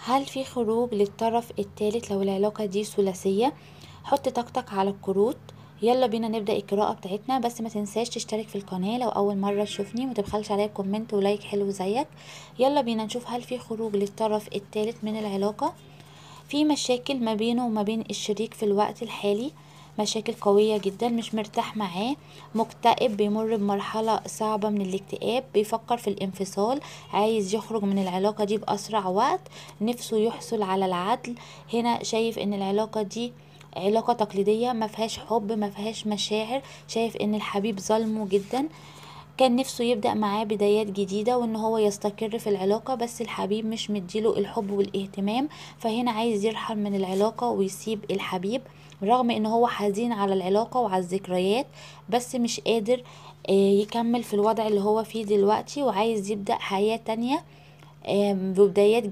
هل في خروج للطرف الثالث لو العلاقة دي ثلاثية؟ حط طاقتك على الكروت. يلا بينا نبدأ القراءة بتاعتنا، بس ما تنساش تشترك في القناة لو أول مرة تشوفني، ومتبخلش عليا كومنت ولايك حلو زيك. يلا بينا نشوف هل في خروج للطرف الثالث من العلاقة. في مشاكل ما بينه وما بين الشريك في الوقت الحالي، مشاكل قوية جدا، مش مرتاح معاه، مكتئب، بيمر بمرحلة صعبة من الاكتئاب، بيفكر في الانفصال، عايز يخرج من العلاقة دي بأسرع وقت، نفسه يحصل على العدل. هنا شايف ان العلاقة دي علاقة تقليدية، ما فيهاش حب، ما فيهاش مشاعر، شايف ان الحبيب ظلمه جدا، كان نفسه يبدأ معاه بدايات جديدة وان هو يستقر في العلاقة، بس الحبيب مش مديله الحب والاهتمام، فهنا عايز يرحل من العلاقة ويسيب الحبيب، رغم ان هو حزين على العلاقة وعلى الذكريات، بس مش قادر يكمل في الوضع اللي هو فيه دلوقتي، وعايز يبدأ حياة تانية ببدايات جديدة.